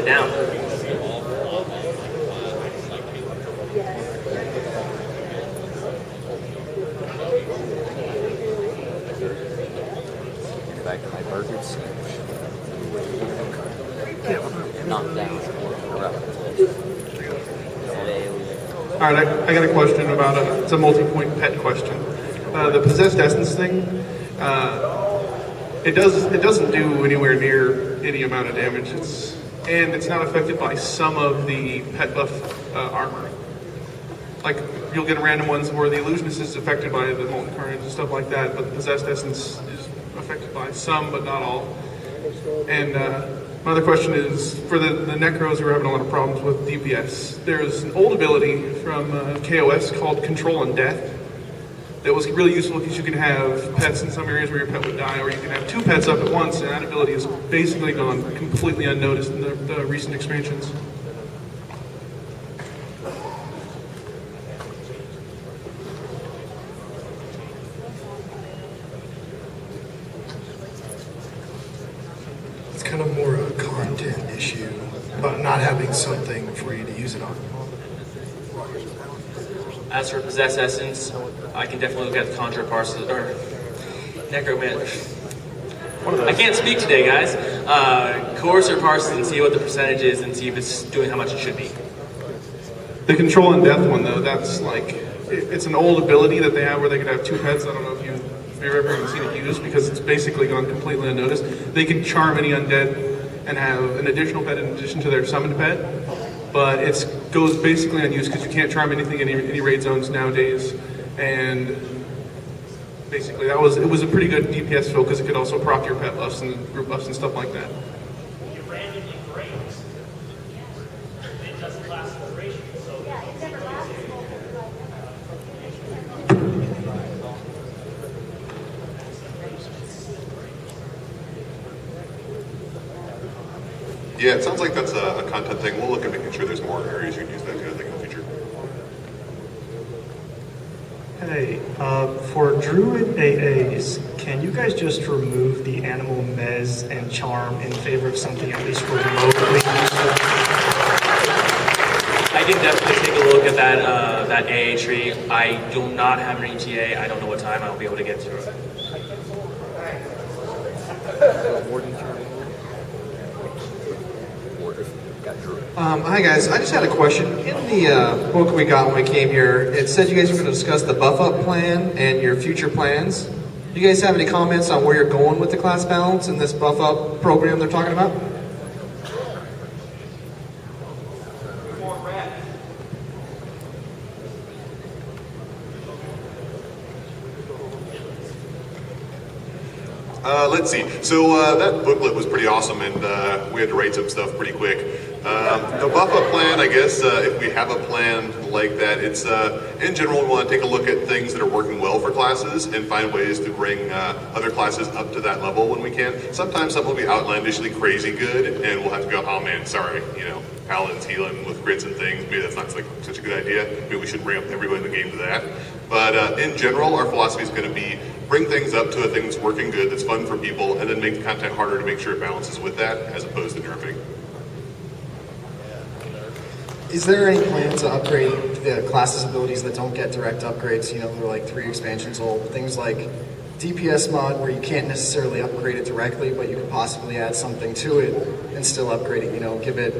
it down. Back to my burgers. Knock down. Alright, I got a question about it's a multi-point pet question. The possessed essence thing, it doesn't do anywhere near any amount of damage. And it's not affected by some of the pet buff armor. Like, you'll get random ones where the illusionist is affected by the molten carnage and stuff like that, but the possessed essence is affected by some, but not all. And my other question is, for the Necros who are having a lot of problems with DPS, there's an old ability from KOS called Control on Death that was really useful because you can have pets in some areas where your pet would die, or you can have two pets up at once, and that ability has basically gone completely unnoticed in the recent expansions. It's kind of more a content issue, but not having something for you to use it on. As for Possess Essence, I can definitely look at the Conjure Parsons, or Necromancer. I can't speak today, guys. Coercer Parsons and see what the percentage is and see if it's doing how much it should be. The Control and Death one, though, that's like, it's an old ability that they have where they could have two pets. I don't know if you've ever even seen it used, because it's basically gone completely unnoticed. They can charm any undead and have an additional pet in addition to their summoned pet, but it goes basically unused because you can't charm anything in any raid zones nowadays. And basically, it was a pretty good DPS fill because it could also proc your pet buffs and group buffs and stuff like that. It randomly breaks. It doesn't last the duration, so Yeah, it never lasts. Yeah, it sounds like that's a content thing. We'll look at making sure there's more areas you can use that kind of thing in the future. Hey, for Druid AAs, can you guys just remove the animal mez and charm in favor of something at least remotely useful? I can definitely take a look at that AA tree. I do not have an ETA. I don't know what time I'll be able to get through it. Hi guys, I just had a question. In the book we got when we came here, it said you guys were going to discuss the buff up plan and your future plans. Do you guys have any comments on where you're going with the class balance and this buff up program they're talking about? Let's see. So that booklet was pretty awesome, and we had to write some stuff pretty quick. The buff up plan, I guess, if we have a plan like that, it's in general we want to take a look at things that are working well for classes and find ways to bring other classes up to that level when we can. Sometimes something will be outlandishly crazy good, and we'll have to go, oh man, sorry, you know, Paladin's healing with grits and things. Maybe that's not like such a good idea. Maybe we should bring up everybody in the game to that. But in general, our philosophy is going to be bring things up to a thing that's working good, that's fun for people, and then make the content harder to make sure it balances with that, as opposed to nerfing. Is there any plan to upgrade the class's abilities that don't get direct upgrades? You know, they're like 3 expansions old. Things like DPS mod, where you can't necessarily upgrade it directly, but you could possibly add something to it and still upgrade it. You know, give it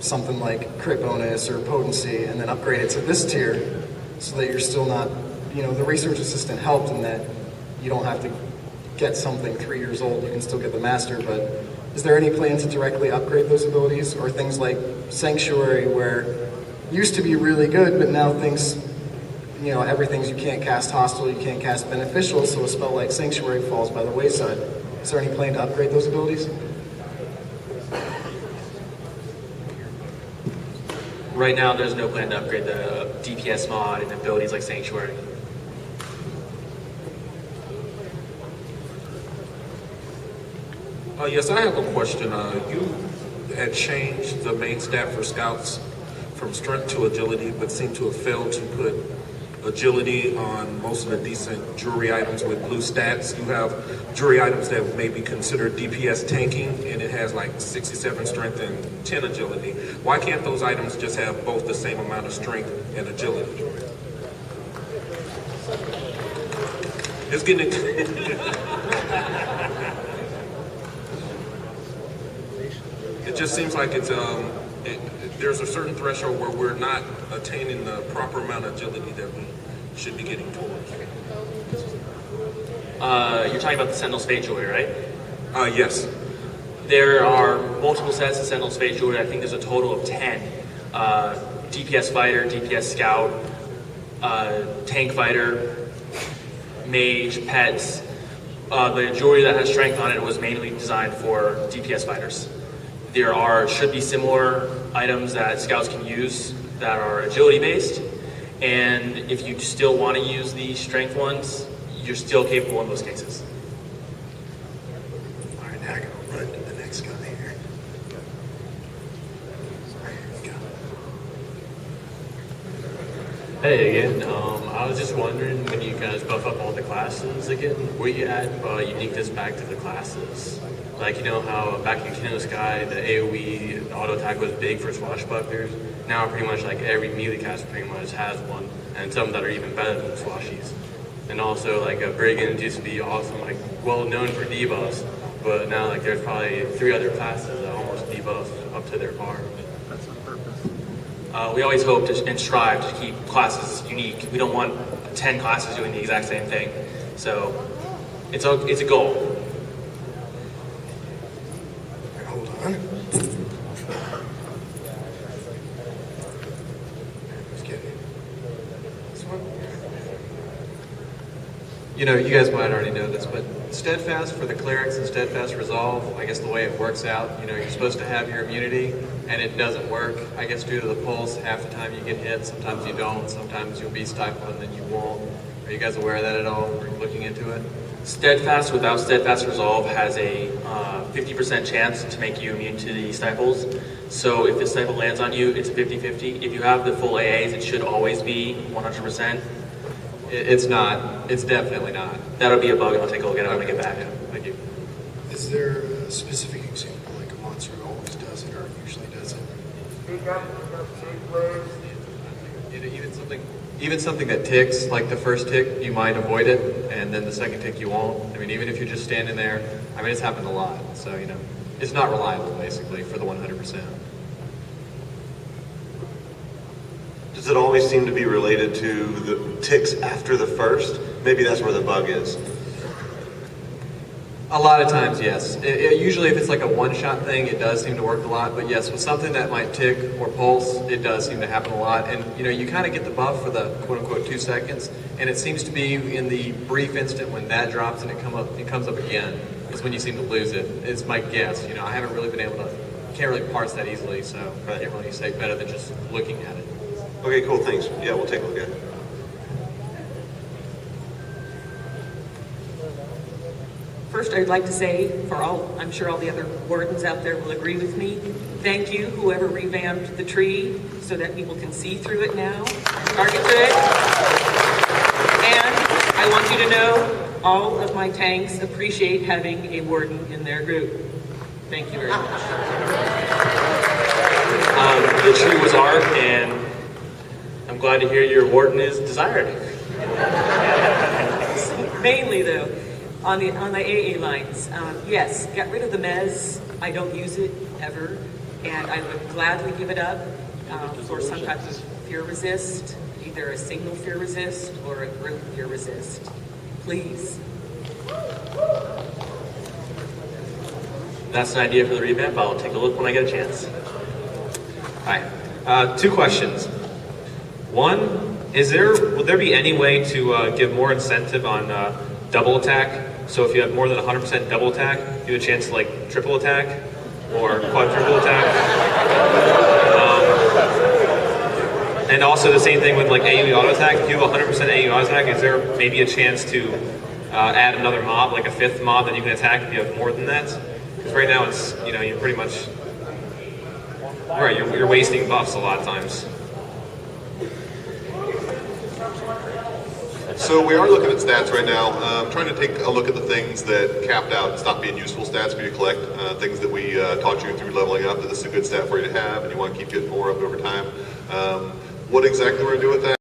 something like crit bonus or potency, and then upgrade it to this tier, so that you're still not, you know, the research assistant helped in that you don't have to get something 3 years old. You can still get the master, but is there any plan to directly upgrade those abilities? Or things like Sanctuary, where it used to be really good, but now things, you know, everything's you can't cast hostile, you can't cast beneficial, so a spell like Sanctuary falls by the wayside. Is there any plan to upgrade those abilities? Right now, there's no plan to upgrade the DPS mod and abilities like Sanctuary. Yes, I have a question. You had changed the main stat for scouts from strength to agility, but seemed to have failed to put agility on most of the decent jewelry items with blue stats. You have jewelry items that may be considered DPS tanking, and it has like 67 strength and 10 agility. Why can't those items just have both the same amount of strength and agility? It's getting it just seems like it's there's a certain threshold where we're not attaining the proper amount of agility that we should be getting towards. You're talking about the Sentinel's Fate jewelry, right? Yes. There are multiple sets of Sentinel's Fate jewelry. I think there's a total of 10. DPS Fighter, DPS Scout, Tank Fighter, Mage, Pets. The jewelry that has strength on it was mainly designed for DPS Fighters. There should be similar items that Scouts can use that are agility based, and if you still want to use the strength ones, you're still capable in those cases. All right, now I gotta run to the next guy here. Hey again, I was just wondering when you guys buff up all the classes again, will you add uniqueness back to the classes? Like, you know how back in King of the Sky, the AoE, the auto attack was big for swashbucklers? Now pretty much like every melee cast pretty much has one, and some that are even better than swashies. And also like a Brigand used to be awesome, like well known for debuffs, but now like there's probably 3 other classes that almost debuff up to their par. That's on purpose. We always hope and strive to keep classes unique. We don't want 10 classes doing the exact same thing. So it's a goal. Hold on. Let's get it. This one. You know, you guys might already know this, but Steadfast for the clerics and Steadfast Resolve, I guess the way it works out, you know, you're supposed to have your immunity, and it doesn't work. I guess due to the pulse, half the time you get hit, sometimes you don't, sometimes you'll be stifled and then you won't. Are you guys aware of that at all? Are you looking into it? Steadfast without Steadfast Resolve has a 50% chance to make you immune to the stifles. So if the stifle lands on you, it's 50-50. If you have the full AAs, it should always be 100%. It's not. It's definitely not. That'll be a bug, and I'll take a look at it when I get back. Thank you. Is there a specific example, like a monster who always does it or usually does it? You know, even something that ticks, like the first tick, you might avoid it, and then the second tick you won't. I mean, even if you're just standing there, I mean, it's happened a lot. So, you know, it's not reliable, basically, for the 100%. Does it always seem to be related to the ticks after the first? Maybe that's where the bug is. A lot of times, yes. Usually if it's like a one-shot thing, it does seem to work a lot. But yes, with something that might tick or pulse, it does seem to happen a lot. And you know, you kind of get the buff for the quote-unquote 2 seconds. And it seems to be in the brief instant when that drops and it comes up again is when you seem to lose it. It's my guess. You know, I haven't really been able to, can't really parse that easily, so I can't really say better than just looking at it. Okay, cool, thanks. Yeah, we'll take a look at it. First, I'd like to say, I'm sure all the other wardens out there will agree with me, thank you, whoever revamped the tree so that people can see through it now, target to it. And I want you to know, all of my tanks appreciate having a warden in their group. Thank you very much. The tree was art, and I'm glad to hear your warden is desired. Mainly, though, on the AA lines, yes, get rid of the Mez. I don't use it ever, and I would gladly give it up for some type of fear resist, either a single fear resist or a group fear resist. Please. That's an idea for the revamp. I'll take a look when I get a chance. Hi. 2 questions. One, will there be any way to give more incentive on double attack? So if you have more than 100% double attack, you have a chance to like triple attack or quadruple attack. And also the same thing with like AoE auto attack. If you have 100% AoE auto attack, is there maybe a chance to add another mob, like a 5th mob that you can attack if you have more than that? Because right now it's, you know, you're pretty much, right, you're wasting buffs a lot of times. So we are looking at stats right now. Trying to take a look at the things that capped out and stopped being useful stats for you to collect. Things that we taught you through leveling up, that this is a good stat for you to have, and you want to keep getting more of it over time. What exactly we're going to do with that?